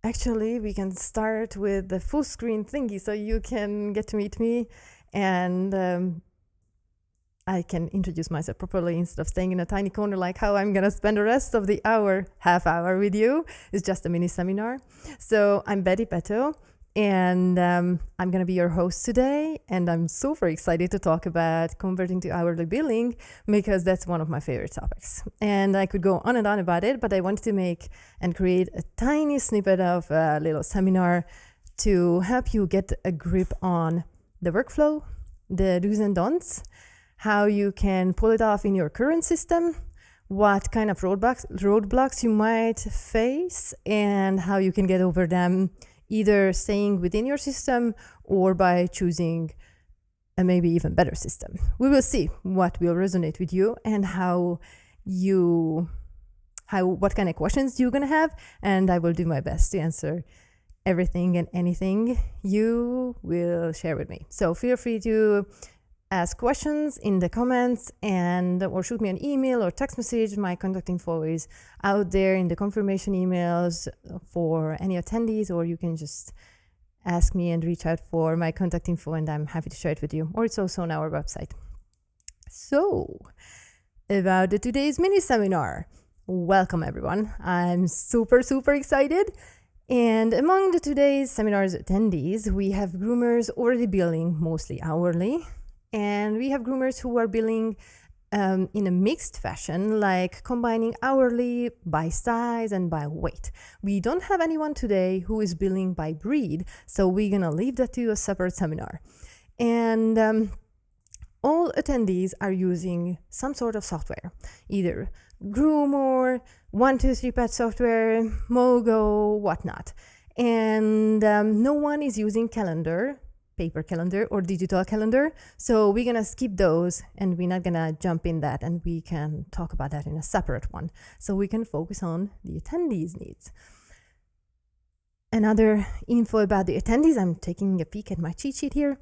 Actually, we can start with the full screen thingy so you can get to meet me and I can introduce myself properly instead of staying in a tiny corner like how I'm going to spend the rest of the half hour with you. It's just a mini seminar. So I'm Betty Peto, and I'm going to be your host today. And I'm super excited to talk about converting to hourly billing because that's one of my favorite topics. And I could go on and on about it, but I wanted to make and create a tiny snippet of a little seminar to help you get a grip on the workflow, the do's and don'ts, how you can pull it off in your current system, what kind of roadblocks you might face, and how you can get over them, either staying within your system or by choosing a maybe even better system. We will see what will resonate with you and what kind of questions you're gonna have, and I will do my best to answer everything and anything you will share with me. So feel free to ask questions in the comments or shoot me an email or text message. My contact info is out there in the confirmation emails for any attendees, or you can just ask me and reach out for my contact info and I'm happy to share it with you, or it's also on our website. So about today's mini seminar, welcome everyone. I'm super excited. And among today's seminar's attendees, we have groomers already billing mostly hourly. And we have groomers who are billing in a mixed fashion, like combining hourly by size and by weight. We don't have anyone today who is billing by breed, so we're going to leave that to a separate seminar. And all attendees are using some sort of software, either Groomer, 123pet software, Mogo, whatnot. And no one is using paper calendar or digital calendar. So we're going to skip those and we're not going to jump in that, and we can talk about that in a separate one. So we can focus on the attendees' needs. Another info about the attendees, I'm taking a peek at my cheat sheet here.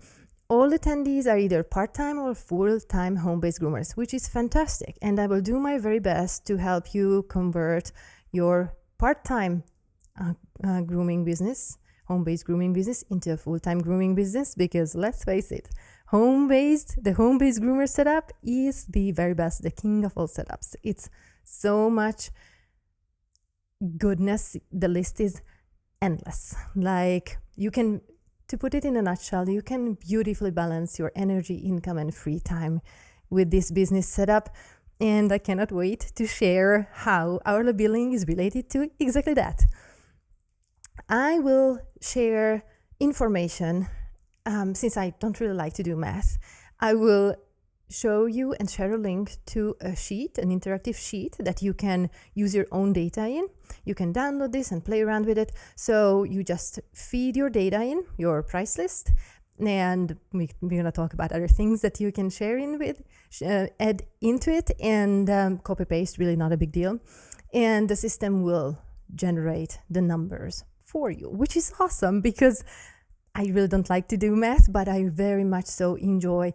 All attendees are either part-time or full-time home-based groomers, which is fantastic. And I will do my very best to help you convert your part-time grooming business, home-based grooming business, into a full-time grooming business, because let's face it, the home-based groomer setup is the very best, the king of all setups. It's so much goodness. The list is endless. To put it in a nutshell, you can beautifully balance your energy, income, and free time with this business setup. And I cannot wait to share how hourly billing is related to exactly that. I will share information, since I don't really like to do math. I will show you and share a link to an interactive sheet that you can use your own data in. You can download this and play around with it. So you just feed your data in, your price list, and we're going to talk about other things that you can add into it, and copy paste, really not a big deal. And the system will generate the numbers for you, which is awesome because I really don't like to do math, but I very much so enjoy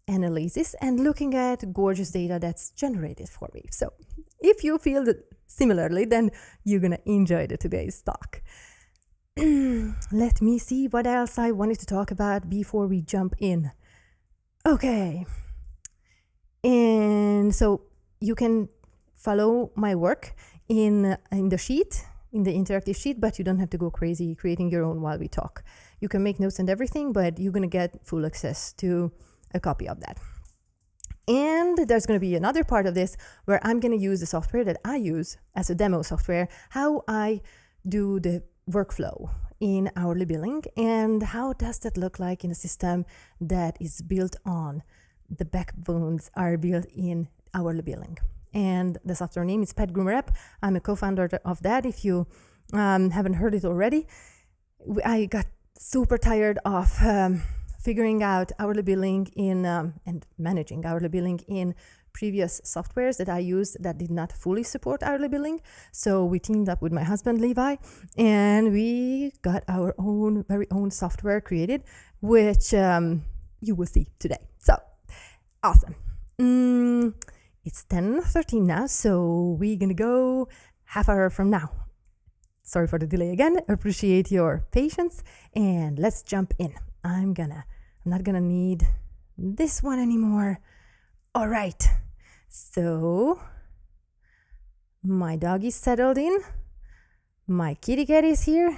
analysis and looking at gorgeous data that's generated for me. So if you feel that similarly, then you're gonna enjoy today's talk. Let me see what else I wanted to talk about before we jump in. Okay. And so you can follow my work in the sheet, in the interactive sheet, but you don't have to go crazy creating your own while we talk. You can make notes and everything, but you're gonna get full access to a copy of that. And there's going to be another part of this where I'm going to use the software that I use as a demo software, how I do the workflow in hourly billing, and how does that look like in a system that is built on the backbones are built in hourly billing. And the software name is Pet Groomer app. I'm a co-founder of that. If you haven't heard it already, I got super tired of figuring out hourly billing and managing hourly billing in previous softwares that I used that did not fully support hourly billing. So we teamed up with my husband, Levi, and we got our very own software created, which you will see today. So awesome. It's 10:13 now, so we're going to go half hour from now. Sorry for the delay again. Appreciate your patience, and let's jump in. I'm not gonna need this one anymore. All right. So my dog is settled in. My kitty cat is here.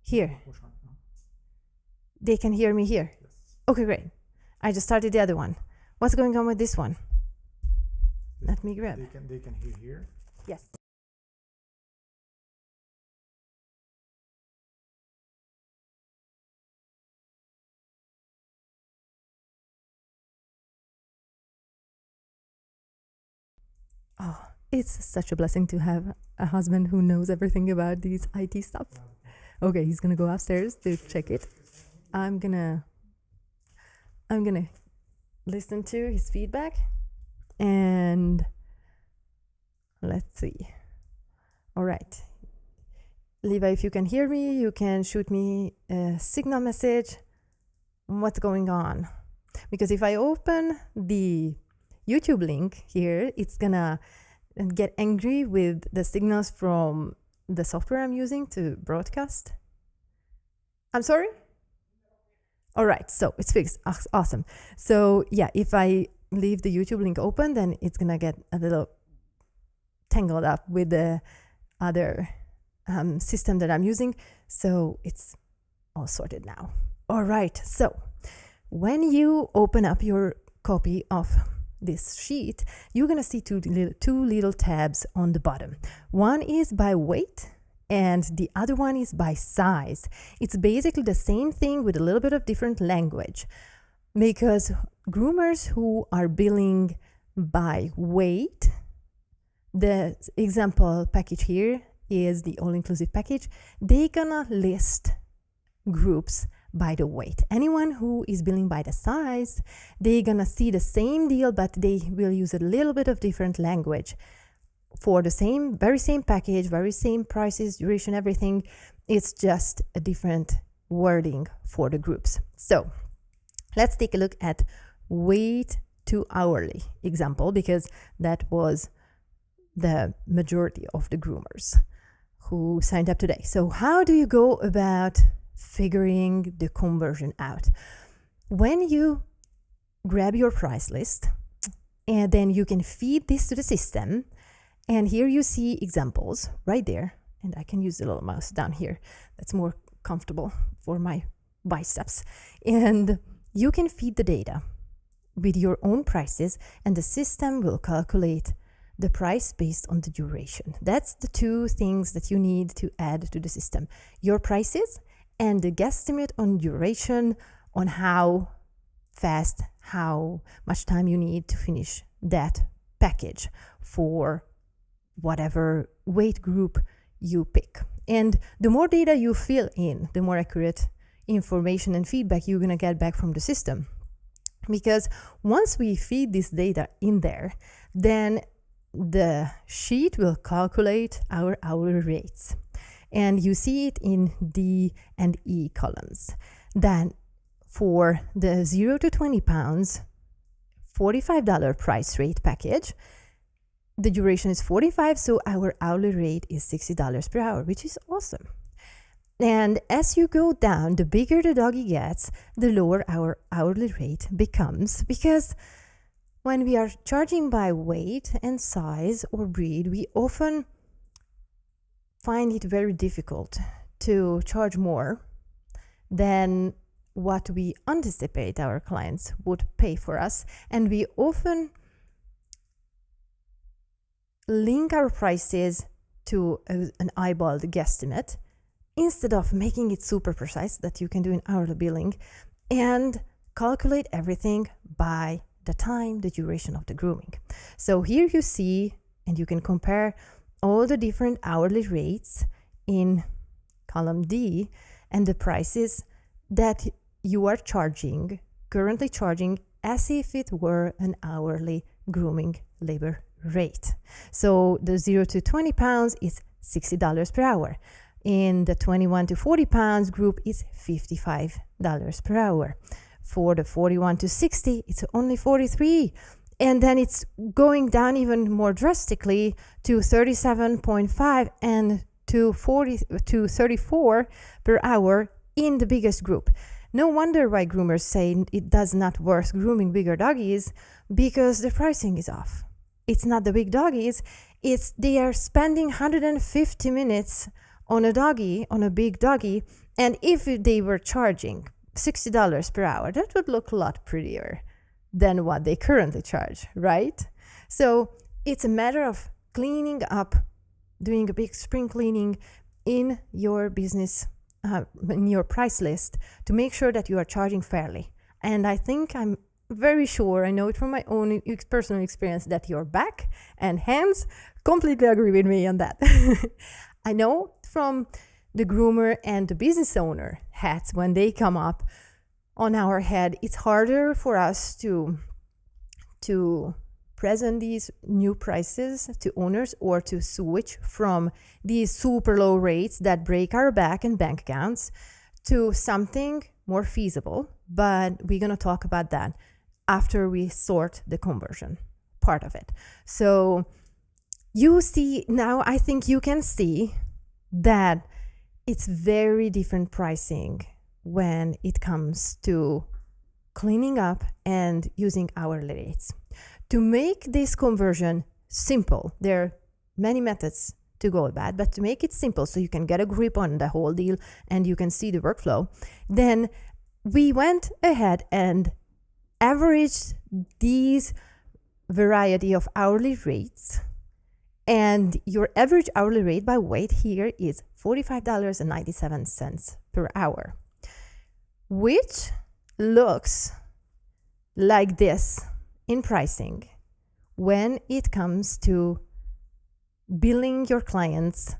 Here. They can hear me here? Yes. Okay, great. I just started the other one. What's going on with this one? Let me grab. They can hear here? Yes. Oh, it's such a blessing to have a husband who knows everything about these IT stuff. Okay, he's gonna go upstairs to check it. I'm gonna listen to his feedback, and let's see. All right, Levi, if you can hear me, you can shoot me a signal message. What's going on? Because if I open the YouTube link here, it's gonna get angry with the signals from the software I'm using to broadcast. I'm sorry? All right, so it's fixed. Awesome. So yeah, if I leave the YouTube link open, then it's gonna get a little tangled up with the other system that I'm using. So it's all sorted now. All right, so when you open up your copy of this sheet, you're gonna see two little tabs on the bottom. One is by weight and the other one is by size. It's basically the same thing with a little bit of different language, because groomers who are billing by weight, the example package here is the all-inclusive package, they're gonna list groups by the weight. Anyone who is billing by the size, they're gonna see the same deal, but they will use a little bit of different language for the very same package, very same prices, duration, everything. It's just a different wording for the groups. So let's take a look at weight to hourly example, because that was the majority of the groomers who signed up today. So how do you go about figuring the conversion out? When you grab your price list, and then you can feed this to the system, and here you see examples right there, and I can use the little mouse down here. That's more comfortable for my biceps. And you can feed the data with your own prices, and the system will calculate the price based on the duration. That's the two things that you need to add to the system: your prices and the guesstimate on duration, on how fast, how much time you need to finish that package for whatever weight group you pick. And the more data you fill in, the more accurate information and feedback you're gonna get back from the system. Because once we feed this data in there, then the sheet will calculate our hourly rates. And you see it in D and E columns. Then for the 0 to 20 pounds, $45 price rate package, the duration is 45, so our hourly rate is $60 per hour, which is awesome. And as you go down, the bigger the doggy gets, the lower our hourly rate becomes, because when we are charging by weight and size or breed, we often find it very difficult to charge more than what we anticipate our clients would pay for us. And we often link our prices to an eyeballed guesstimate instead of making it super precise that you can do in hourly billing, and calculate everything by the time, the duration of the grooming. So here you see, and you can compare all the different hourly rates in column D and the prices that you are currently charging as if it were an hourly grooming labor rate. So the 0 to 20 pounds is $60 per hour. In the 21 to 40 pounds group, it's $55 per hour. For the 41 to 60, it's only $43. And then it's going down even more drastically to 37.5 and to 34 per hour in the biggest group. No wonder why groomers say it does not worth grooming bigger doggies, because the pricing is off. It's not the big doggies, it's they are spending 150 minutes on a big doggy, and if they were charging $60 per hour, that would look a lot prettier than what they currently charge, right? So it's a matter of cleaning up, doing a big spring cleaning in your business, in your price list, to make sure that you are charging fairly. And I think I'm very sure, I know it from my own personal experience, that your back and hands completely agree with me on that. I know from the groomer and the business owner hats, when they come up on our head, it's harder for us to present these new prices to owners, or to switch from these super low rates that break our back and bank accounts to something more feasible. But we're going to talk about that after we sort the conversion part of it. So you see now, I think you can see that it's very different pricing when it comes to cleaning up and using hourly rates. To make this conversion simple, there are many methods to go about, but to make it simple so you can get a grip on the whole deal and you can see the workflow, then we went ahead and averaged these variety of hourly rates, and your average hourly rate by weight here is $45.97 per hour, which looks like this in pricing when it comes to billing your clients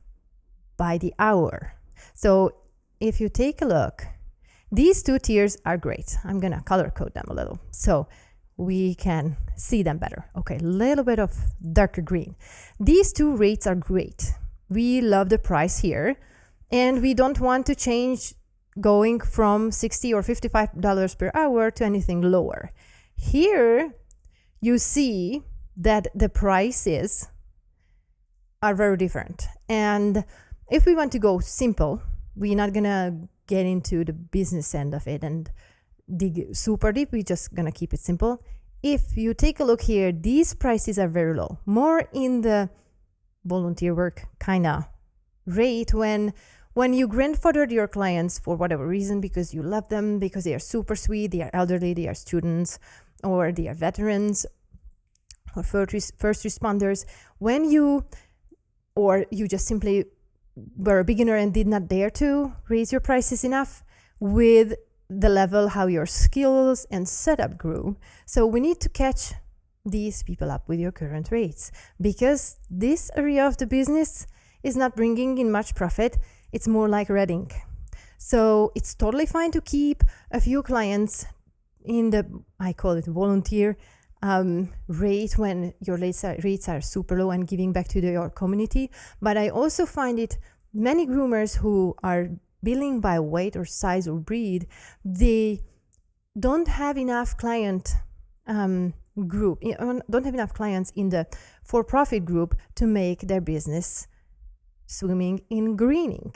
by the hour. So if you take a look, these two tiers are great. I'm going to color code them a little so we can see them better. Okay, a little bit of darker green. These two rates are great. We love the price here, and we don't want to change going from $60 or $55 per hour to anything lower. Here, you see that the prices are very different. And if we want to go simple, we're not going to get into the business end of it and dig super deep. We're just going to keep it simple. If you take a look here, these prices are very low, more in the volunteer work kind of rate when you grandfathered your clients for whatever reason, because you love them, because they are super sweet, they are elderly, they are students, or they are veterans or first responders, or you just simply were a beginner and did not dare to raise your prices enough with the level how your skills and setup grew. So we need to catch these people up with your current rates, because this area of the business is not bringing in much profit. It's more like red ink. So it's totally fine to keep a few clients in the, I call it volunteer rate, when your rates are super low and giving back to your community. But I also find it many groomers who are billing by weight or size or breed, they don't have enough client group, don't have enough clients in the for-profit group to make their business swimming in greening,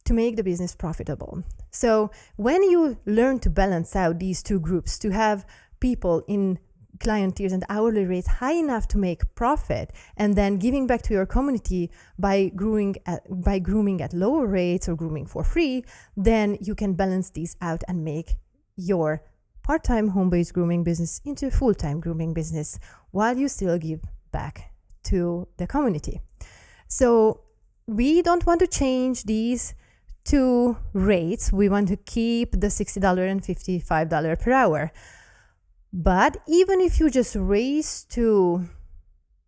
to make the business profitable. So when you learn to balance out these two groups, to have people in client tiers and hourly rates high enough to make profit, and then giving back to your community by grooming at lower rates or grooming for free, then you can balance these out and make your part-time home-based grooming business into a full-time grooming business while you still give back to the community. So we don't want to change these two rates. We want to keep the $60 and $55 per hour. But even if you just raise to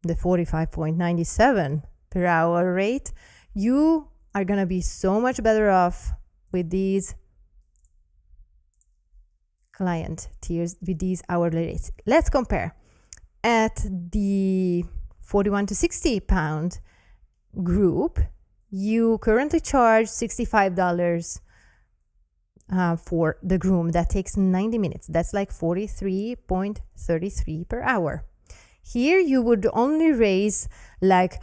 the 45.97 per hour rate, you are going to be so much better off with these client tiers, with these hourly rates. Let's compare. At the 41 to 60 pound group, you currently charge $65 for the groom. That takes 90 minutes. That's like 43.33 per hour. Here you would only raise like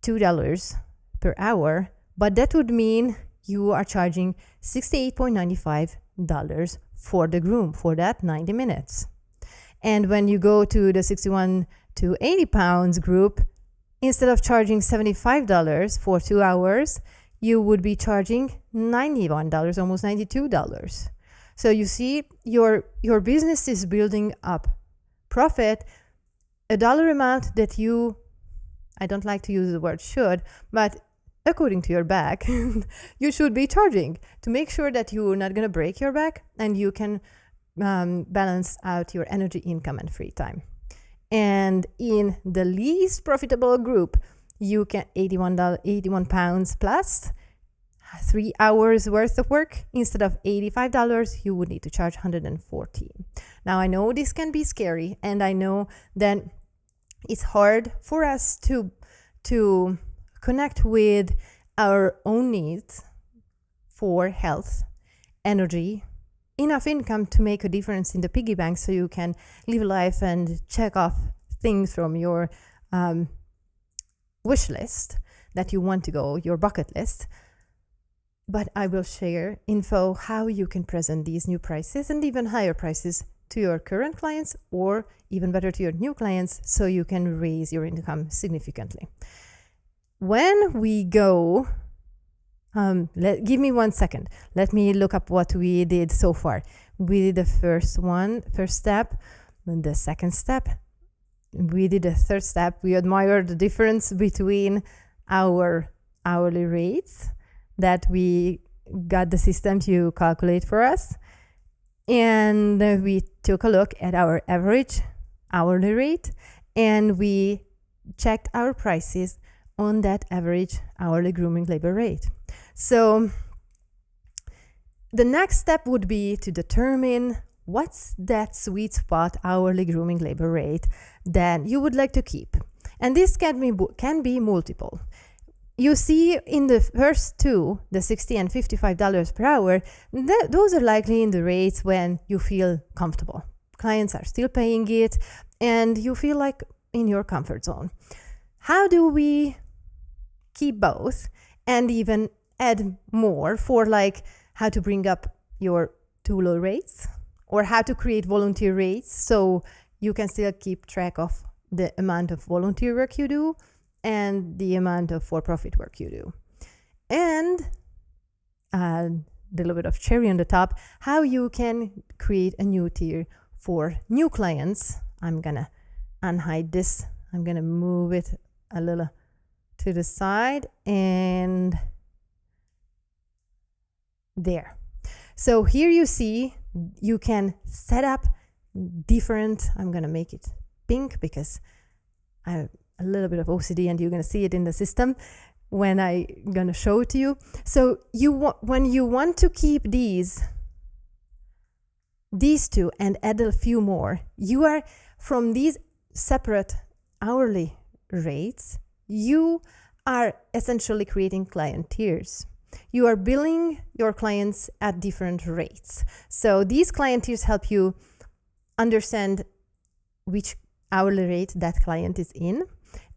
$2 per hour, but that would mean you are charging $68.95 for the groom for that 90 minutes. And when you go to the 61 to 80 pounds group, instead of charging $75 for 2 hours, you would be charging $91, almost $92. So you see, your business is building up profit, a dollar amount that you, I don't like to use the word should, but according to your back, you should be charging to make sure that you're not going to break your back and you can balance out your energy, income, and free time. And in the least profitable group, you can $81 pounds plus 3 hours worth of work. Instead of $85, you would need to charge $114. Now, I know this can be scary, and I know that it's hard for us to connect with our own needs for health, energy, enough income to make a difference in the piggy bank so you can live life and check off things from your wish list that you want to go, your bucket list. But I will share info how you can present these new prices and even higher prices to your current clients, or even better, to your new clients, so you can raise your income significantly. When we go, give me 1 second. Let me look up what we did so far. We did the first step, then the second step. We did the third step. We admired the difference between our hourly rates that we got the system to calculate for us. And we took a look at our average hourly rate, and we checked our prices on that average hourly grooming labor rate. So the next step would be to determine what's that sweet spot hourly grooming labor rate that you would like to keep. And this can be multiple. You see, in the first two, the $60 and $55 per hour, those are likely in the rates when you feel comfortable. Clients are still paying it, and you feel like in your comfort zone. How do we keep both and even add more for, like, how to bring up your too low rates, or how to create volunteer rates so you can still keep track of the amount of volunteer work you do and the amount of for-profit work you do. And a little bit of cherry on the top, how you can create a new tier for new clients. I'm gonna unhide this. I'm gonna move it a little to the side, and there. So here you see, you can set up different, I'm gonna make it pink because I have a little bit of OCD, and you're gonna see it in the system when I'm gonna show it to you. So when you want to keep these two and add a few more, you are, from these separate hourly rates, you are essentially creating client tiers. You are billing your clients at different rates. So these client tiers help you understand which hourly rate that client is in.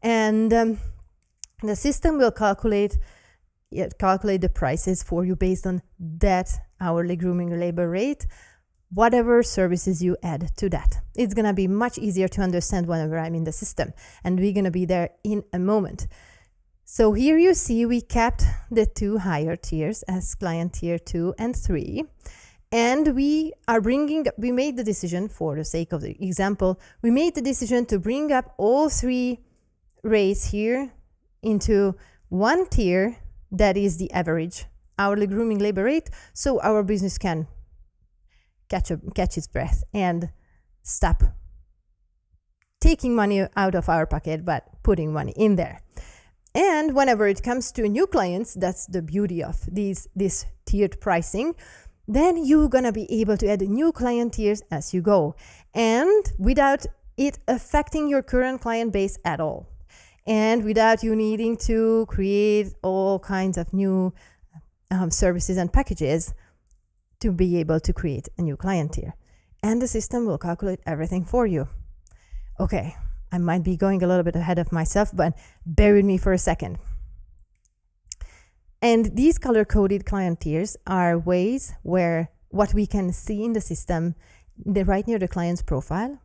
And the system will calculate the prices for you based on that hourly grooming labor rate, whatever services you add to that. It's going to be much easier to understand whenever I'm in the system, and we're going to be there in a moment. So here you see we kept the two higher tiers as client tier 2 and 3. And we made the decision, for the sake of the example, we made the decision to bring up all three rates here into one tier that is the average hourly grooming labor rate, so our business can catch its breath and stop taking money out of our pocket but putting money in there. And whenever it comes to new clients, that's the beauty of this tiered pricing, then you're gonna be able to add new client tiers as you go, and without it affecting your current client base at all, and without you needing to create all kinds of new services and packages to be able to create a new client tier. And the system will calculate everything for you. Okay, I might be going a little bit ahead of myself, but bear with me for a second. And these color-coded client tiers are ways where what we can see in the system, they're right near the client's profile,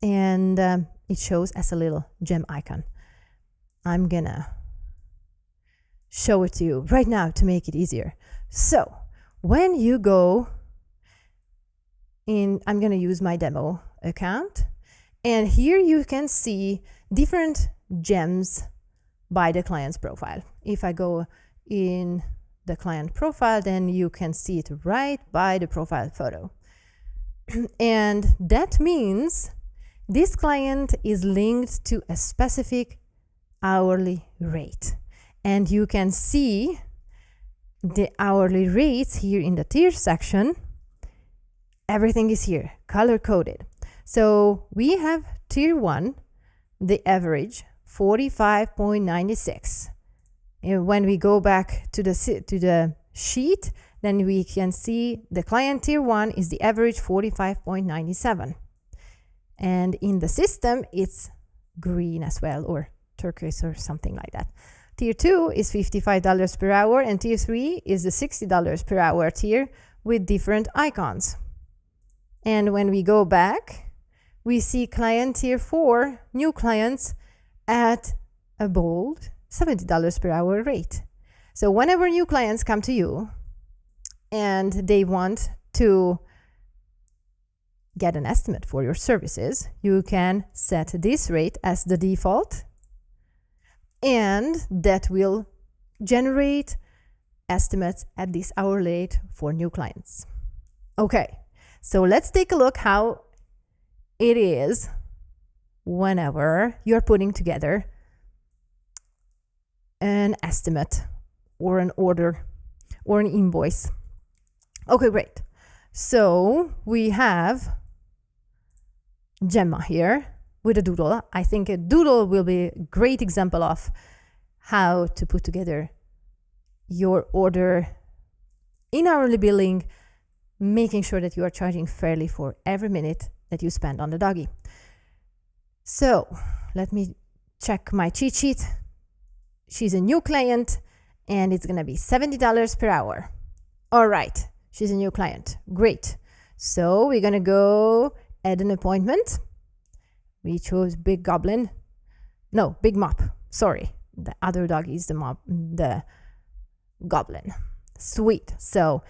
and it shows as a little gem icon. I'm gonna show it to you right now to make it easier. So when you go in, I'm gonna use my demo account, and here you can see different gems by the client's profile. If I go in the client profile, then you can see it right by the profile photo. And that means this client is linked to a specific hourly rate. And you can see the hourly rates here in the tier section. Everything is here, color coded. So we have tier 1, the average 45.96. When we go back to the sheet, then we can see the client tier 1 is the average 45.97. And in the system, it's green as well, or turquoise or something like that. Tier 2 is $55 per hour, and tier 3 is the $60 per hour tier with different icons. And when we go back, we see client tier 4, new clients, at a bold $70 per hour rate. So whenever new clients come to you and they want to get an estimate for your services, you can set this rate as the default, and that will generate estimates at this hourly rate for new clients. Okay, so let's take a look how it is whenever you're putting together an estimate or an order or an invoice. Okay, great. So we have Gemma here with a doodle. I think a doodle will be a great example of how to put together your order in hourly billing, making sure that you are charging fairly for every minute that you spend on the doggy. So let me check my cheat sheet. She's a new client and it's gonna be $70 per hour. All right, she's a new client, great. So we're gonna go add an appointment. We chose Big Goblin. No, Big Mop, sorry. The other dog is the Goblin. Sweet. So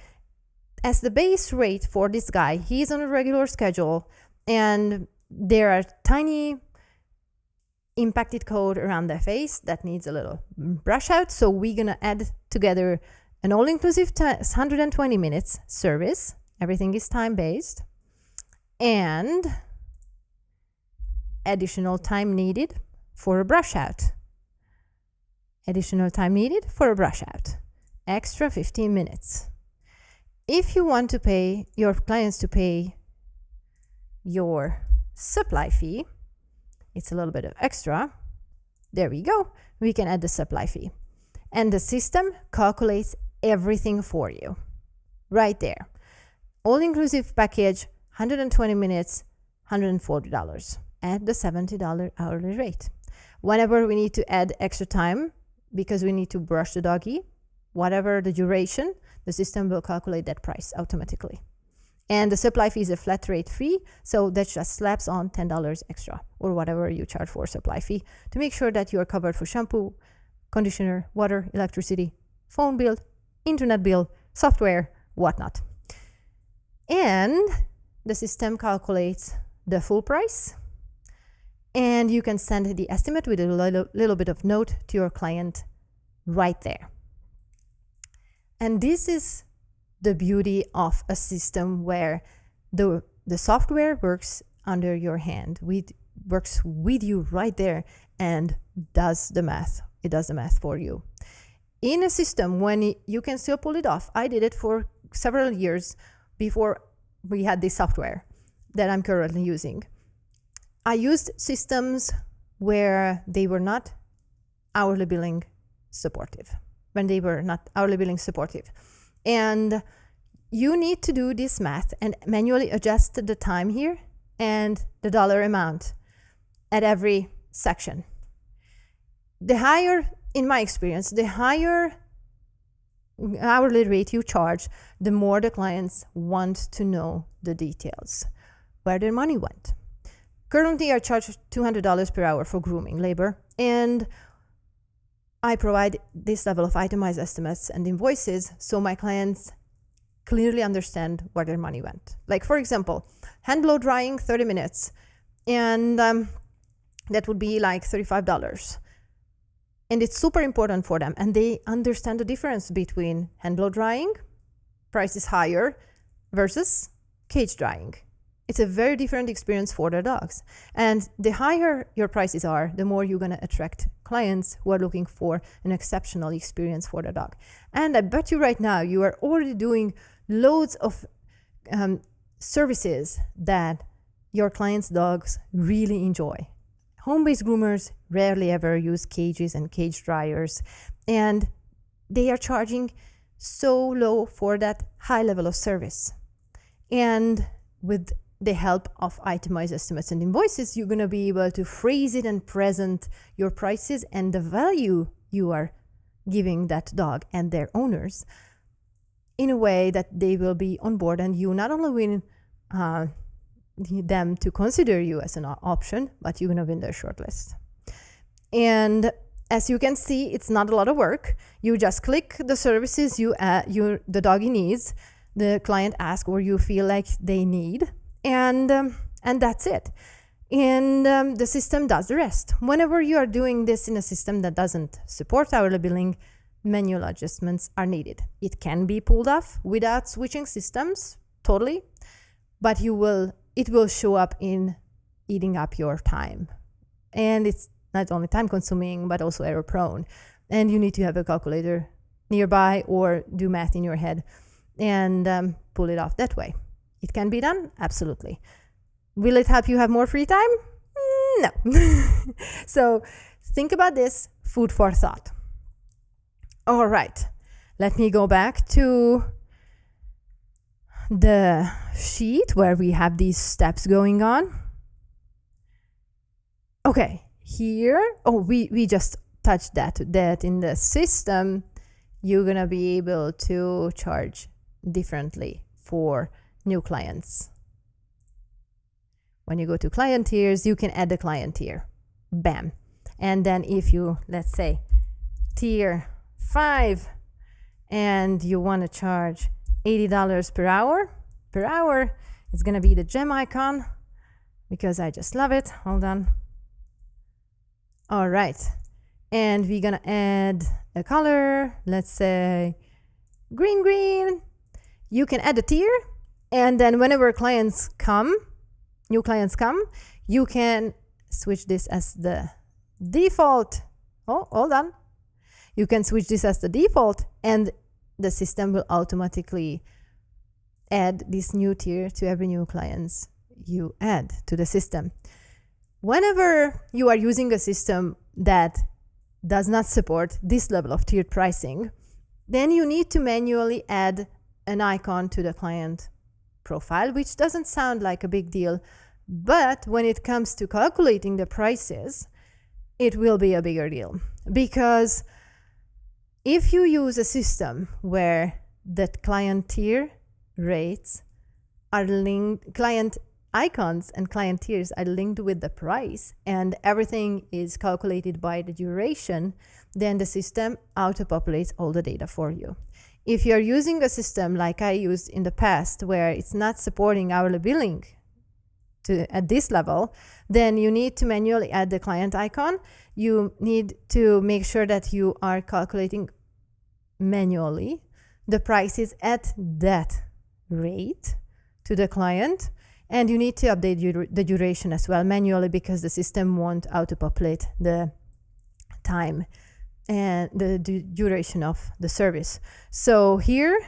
as the base rate for this guy, he's on a regular schedule and there are tiny impacted coat around the face that needs a little brush out. So we're gonna add together an all-inclusive 120 minutes service. Everything is time-based, and additional time needed for a brush out. Additional time needed for a brush out. Extra 15 minutes. If you want to pay your clients to pay your supply fee, it's a little bit of extra. There we go. We can add the supply fee. And the system calculates everything for you. Right there. All-inclusive package, 120 minutes, $140 at the $70 hourly rate. Whenever we need to add extra time, because we need to brush the doggy, whatever the duration, the system will calculate that price automatically. And the supply fee is a flat rate fee, so that just slaps on $10 extra or whatever you charge for supply fee to make sure that you are covered for shampoo, conditioner, water, electricity, phone bill, internet bill, software, whatnot. And the system calculates the full price And you can send the estimate with a little bit of note to your client right there. And this is the beauty of a system where the software works under your hand. It works with you right there and does the math. It does the math for you. In a system when you can still pull it off. I did it for several years before we had this software that I'm currently using. I used systems where they were not hourly billing supportive, And you need to do this math and manually adjust the time here and the dollar amount at every section. The higher, in my experience, the higher hourly rate you charge, the more the clients want to know the details, where their money went. Currently, I charge $200 per hour for grooming labor, and I provide this level of itemized estimates and invoices so my clients clearly understand where their money went. Like, for example, hand blow drying, 30 minutes, and that would be like $35. And it's super important for them, and they understand the difference between hand blow drying, price is higher, versus cage drying. It's a very different experience for the dogs. And the higher your prices are, the more you're going to attract clients who are looking for an exceptional experience for the dog. And I bet you right now, you are already doing loads of services that your clients' dogs really enjoy. Home-based groomers rarely ever use cages and cage dryers, and they are charging so low for that high level of service. And with the help of itemized estimates and invoices, you're going to be able to phrase it and present your prices and the value you are giving that dog and their owners in a way that they will be on board, and you not only win them to consider you as an option, but you're going to win their shortlist. And as you can see, it's not a lot of work. You just click the services the doggy needs, the client asks, or you feel like they need, and that's it. And the system does the rest. Whenever you are doing this in a system that doesn't support hourly billing, manual adjustments are needed. It can be pulled off without switching systems, totally, but it will show up in eating up your time. And it's not only time consuming, but also error prone. And you need to have a calculator nearby or do math in your head and pull it off that way. It can be done? Absolutely. Will it help you have more free time? No. So think about this, food for thought. All right, let me go back to the sheet where we have these steps going on. Okay, here, we just touched that in the system, you're gonna be able to charge differently for new clients. When you go to client tiers, you can add a client tier. Bam. And then if you, let's say, tier 5, and you want to charge $80 per hour, it's going to be the gem icon because I just love it. Hold on. All right. And we're going to add a color. Let's say green. You can add a tier. And then whenever new clients come, you can switch this as the default. Oh, hold on. You can switch this as the default, and the system will automatically add this new tier to every new clients you add to the system. Whenever you are using a system that does not support this level of tiered pricing, then you need to manually add an icon to the client profile, which doesn't sound like a big deal, but when it comes to calculating the prices, it will be a bigger deal. Because if you use a system where the client tier rates are linked, client icons and client tiers are linked with the price, and everything is calculated by the duration, then the system auto-populates all the data for you. If you're using a system like I used in the past, where it's not supporting hourly billing at this level, then you need to manually add the client icon. You need to make sure that you are calculating manually the prices at that rate to the client. And you need to update the duration as well manually, because the system won't auto-populate the time and the duration of the service. So here,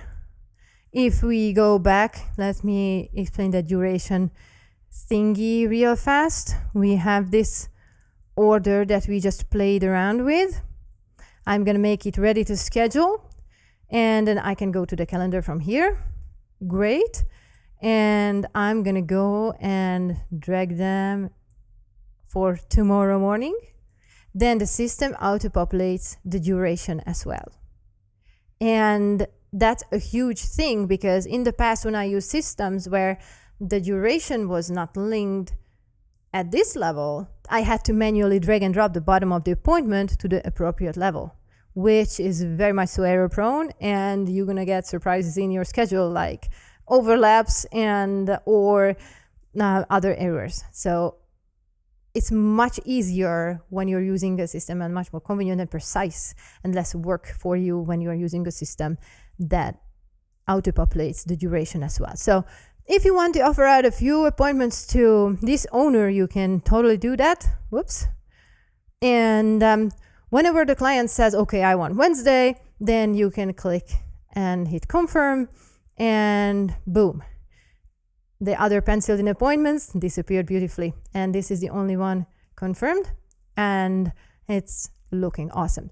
if we go back, let me explain the duration thingy real fast. We have this order that we just played around with. I'm gonna make it ready to schedule, and then I can go to the calendar from here. Great. And I'm gonna go and drag them for tomorrow morning. Then the system auto-populates the duration as well. And that's a huge thing, because in the past when I used systems where the duration was not linked at this level, I had to manually drag and drop the bottom of the appointment to the appropriate level, which is very much so error prone, and you're gonna get surprises in your schedule like overlaps and or other errors. So it's much easier when you're using a system, and much more convenient and precise, and less work for you when you're using a system that auto-populates the duration as well. So if you want to offer out a few appointments to this owner, you can totally do that. Whoops. And whenever the client says, okay, I want Wednesday, then you can click and hit confirm, and boom. The other penciled in appointments disappeared beautifully. And this is the only one confirmed, and it's looking awesome.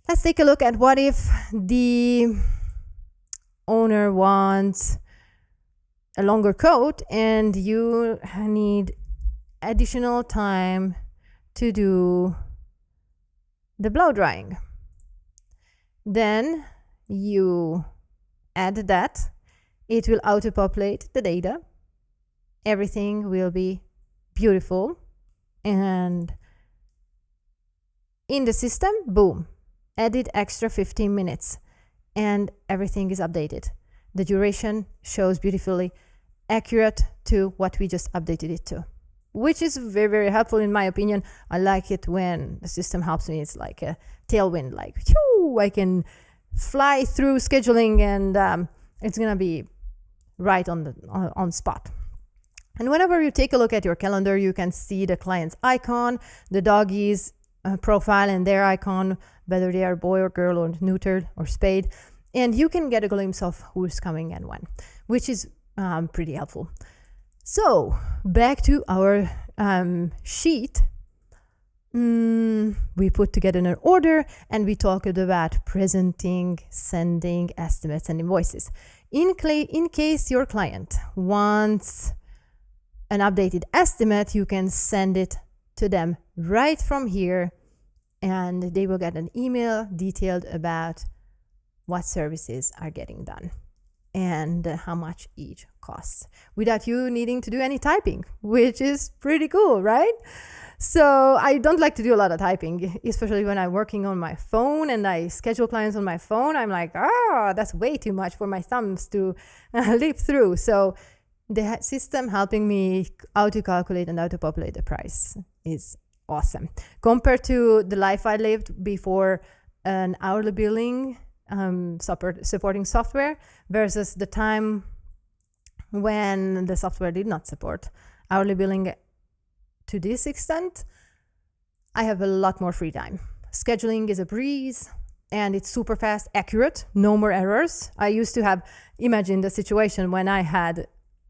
Let's take a look at what if the owner wants a longer coat and you need additional time to do the blow drying. Then you add that. It will auto-populate the data. Everything will be beautiful. And in the system, boom, added extra 15 minutes and everything is updated. The duration shows beautifully accurate to what we just updated it to, which is very, very helpful in my opinion. I like it when the system helps me. It's like a tailwind, like, phew, I can fly through scheduling, and it's gonna be right on spot. And whenever you take a look at your calendar, you can see the client's icon, the doggy's profile and their icon, whether they are boy or girl or neutered or spayed, and you can get a glimpse of who's coming and when, which is pretty helpful. So back to our sheet. We put together an order and we talked about presenting, sending estimates and invoices. In case your client wants an updated estimate, you can send it to them right from here, and they will get an email detailed about what services are getting done and how much each costs, without you needing to do any typing, which is pretty cool, right? So I don't like to do a lot of typing, especially when I'm working on my phone and I schedule clients on my phone. I'm like, that's way too much for my thumbs to leap through. So the system helping me auto-calculate and auto-populate the price is awesome. Compared to the life I lived before an hourly billing supporting software versus the time when the software did not support hourly billing to this extent, I have a lot more free time. Scheduling is a breeze and it's super fast, accurate, no more errors. I used to have, imagine the situation when I had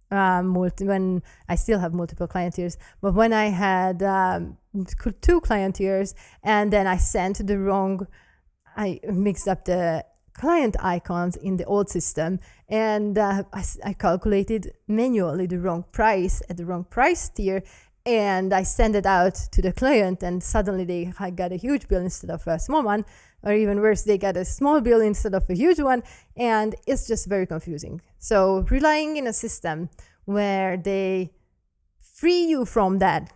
when I still have multiple client years, but when I had 2 client years and then I mixed up the client icons in the old system, and I calculated manually the wrong price at the wrong price tier, and I sent it out to the client, and suddenly they got a huge bill instead of a small one, or even worse, they got a small bill instead of a huge one, and it's just very confusing. So relying in a system where they free you from that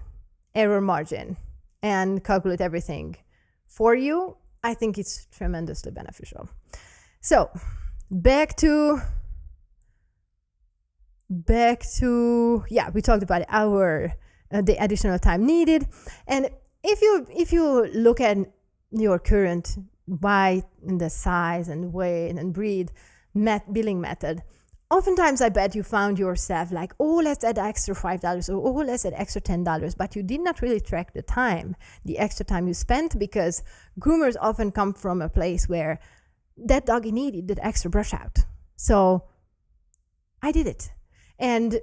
error margin and calculate everything for you, I think it's tremendously beneficial. So back to back to, we talked about the additional time needed. And if you look at your current weight and the size and weight and breed billing method, oftentimes I bet you found yourself like, oh, let's add extra $5 or oh, let's add extra $10, but you did not really track the extra time you spent, because groomers often come from a place where that doggy needed that extra brush out. So I did it. And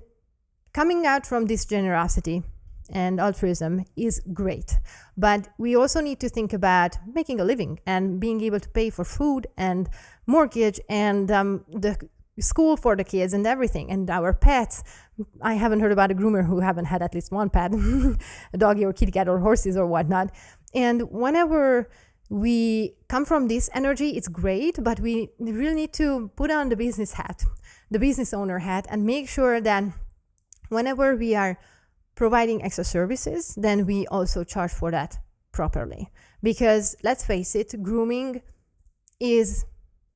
coming out from this generosity and altruism is great. But we also need to think about making a living and being able to pay for food and mortgage and the school for the kids and everything, and our pets. I haven't heard about a groomer who haven't had at least one pet, a doggy or kitty cat or horses or whatnot. And whenever we come from this energy, it's great, but we really need to put on the business hat, the business owner hat, and make sure that whenever we are providing extra services, then we also charge for that properly. Because let's face it, grooming is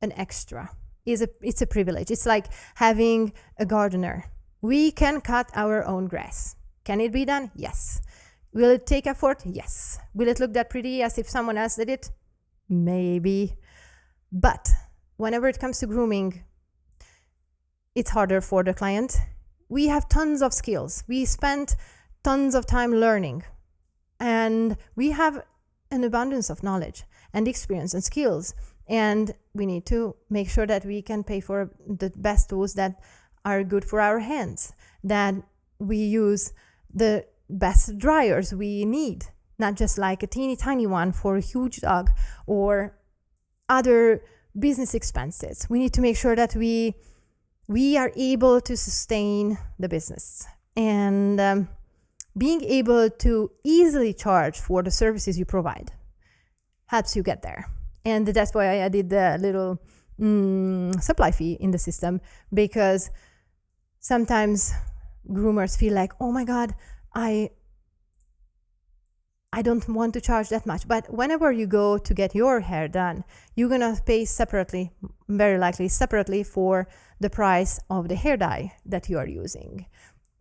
an extra. It's a privilege. It's like having a gardener. We can cut our own grass. Can it be done? Yes. Will it take effort? Yes. Will it look that pretty as if someone else did it? Maybe. But whenever it comes to grooming, it's harder for the client. We have tons of skills. We spent tons of time learning, and we have an abundance of knowledge and experience and skills. And we need to make sure that we can pay for the best tools that are good for our hands, that we use the best dryers we need, not just like a teeny tiny one for a huge dog or other business expenses. We need to make sure that we are able to sustain the business, and being able to easily charge for the services you provide helps you get there. And that's why I added the little supply fee in the system, because sometimes groomers feel like, oh my God, I don't want to charge that much. But whenever you go to get your hair done, you're going to pay separately, very likely separately, for the price of the hair dye that you are using.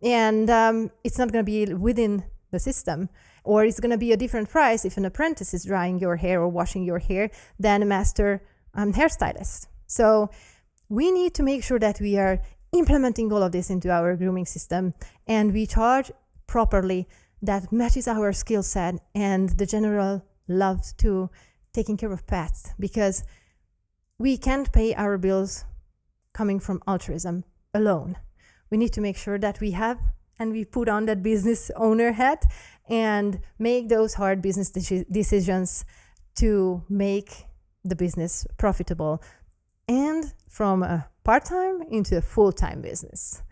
And it's not going to be within the system, or it's going to be a different price if an apprentice is drying your hair or washing your hair than a master hairstylist. So we need to make sure that we are implementing all of this into our grooming system, and we charge properly that matches our skill set and the general love to taking care of pets, because we can't pay our bills coming from altruism alone. We need to make sure that we have and we put on that business owner hat and make those hard business decisions to make the business profitable, and from a part-time into a full-time business,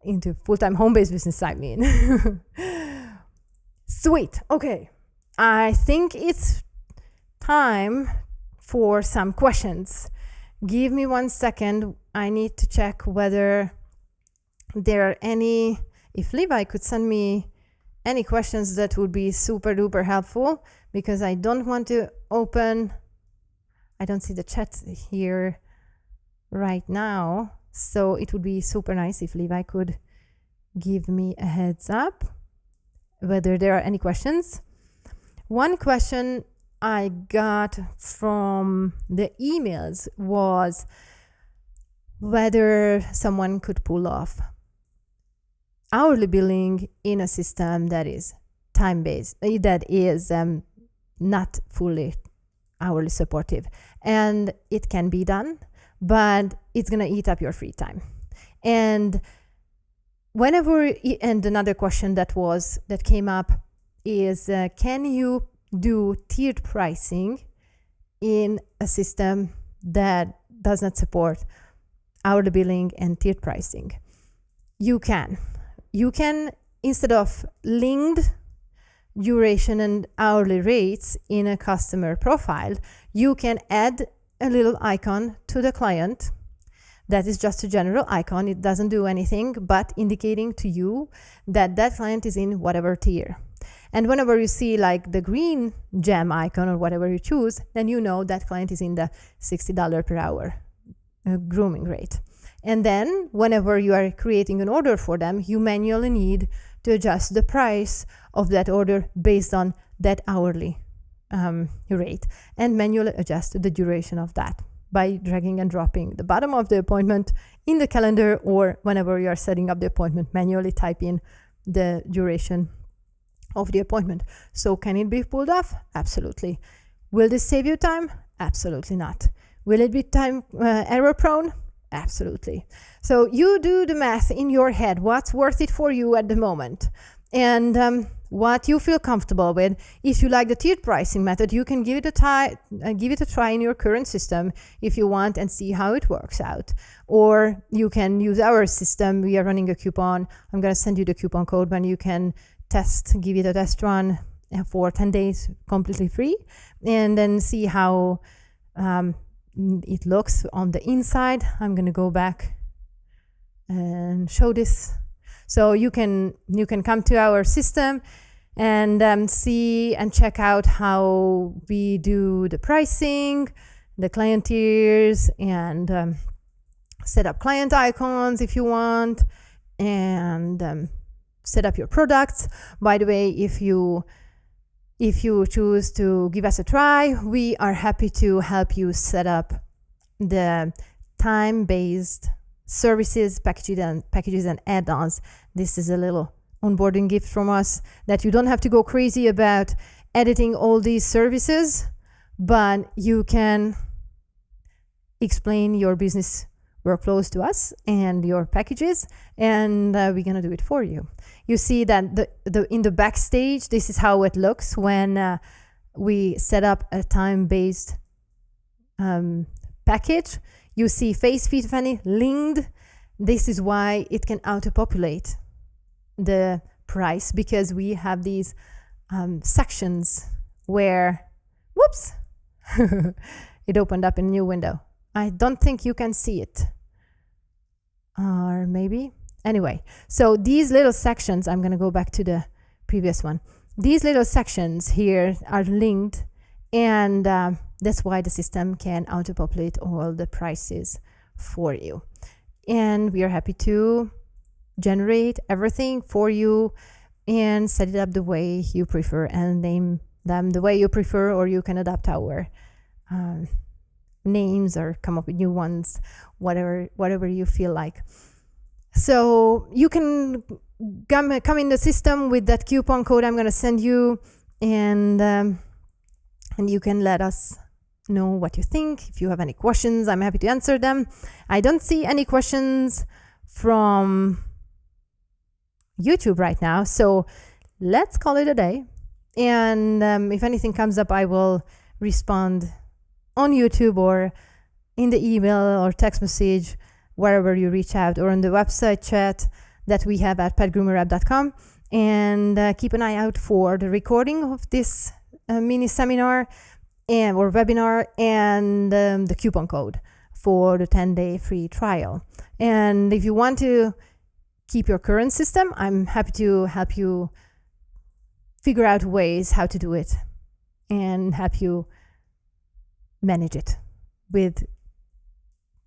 into full-time home-based business, I mean. Sweet. Okay. I think it's time for some questions. Give me 1 second. I need to check whether there are any. If Levi could send me any questions, that would be super duper helpful, because I don't want to open. I don't see the chat here right now. So it would be super nice if Levi could give me a heads up whether there are any questions. One question I got from the emails was whether someone could pull off hourly billing in a system that is time-based, that is not fully hourly supportive. And it can be done, but it's going to eat up your free time. And and another question that came up is, can you do tiered pricing in a system that does not support hourly billing and tiered pricing? You can, instead of linked duration and hourly rates in a customer profile, you can add a little icon to the client that is just a general icon. It doesn't do anything but indicating to you that that client is in whatever tier. And whenever you see like the green gem icon or whatever you choose, then you know that client is in the $60 per hour grooming rate. And then whenever you are creating an order for them, you manually need to adjust the price of that order based on that hourly rate, and manually adjust the duration of that by dragging and dropping the bottom of the appointment in the calendar, or whenever you are setting up the appointment, manually type in the duration of the appointment. So can it be pulled off? Absolutely. Will this save you time? Absolutely not. Will it be time error prone? Absolutely. So you do the math in your head, what's worth it for you at the moment, and what you feel comfortable with. If you like the tiered pricing method, you can give it a try in your current system if you want, and see how it works out. Or you can use our system. We are running a coupon. I'm going to send you the coupon code when you can give it a test run for 10 days completely free, and then see how it looks on the inside. I'm going to go back and show this. So you can come to our system and see and check out how we do the pricing, the client tiers, and set up client icons if you want, and set up your products. By the way, if you choose to give us a try, we are happy to help you set up the time-based services, packages and add-ons. This is a little onboarding gift from us, that you don't have to go crazy about editing all these services, but you can explain your business workflows to us and your packages, and we're gonna do it for you. You see that in the backstage, this is how it looks when we set up a time-based package. You see face, feet, fanny linked. This is why it can auto-populate the price, because we have these sections where, whoops, it opened up in a new window. I don't think you can see it. Or maybe. Anyway, so these little sections, I'm going to go back to the previous one. These little sections here are linked, and that's why the system can auto-populate all the prices for you. And we are happy to generate everything for you and set it up the way you prefer, and name them the way you prefer, or you can adapt our names or come up with new ones, whatever you feel like. So you can come in the system with that coupon code I'm going to send you, and you can let us know what you think. If you have any questions, I'm happy to answer them. I don't see any questions from YouTube right now, so let's call it a day. And if anything comes up, I will respond on YouTube or in the email or text message, wherever you reach out, or on the website chat that we have at petgroomerapp.com. And keep an eye out for the recording of this mini seminar or webinar, and the coupon code for the 10-day free trial. And if you want to keep your current system, I'm happy to help you figure out ways how to do it and help you manage it with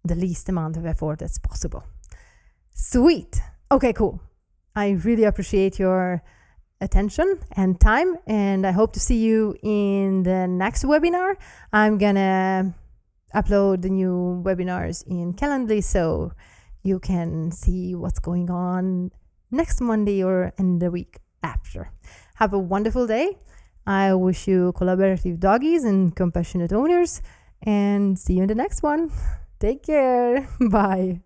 the least amount of effort that's possible. Sweet. Okay, cool. I really appreciate your attention and time, and I hope to see you in the next webinar. I'm gonna upload the new webinars in Calendly, so you can see what's going on next Monday or in the week after. Have a wonderful day. I wish you collaborative doggies and compassionate owners, and see you in the next one. Take care. Bye.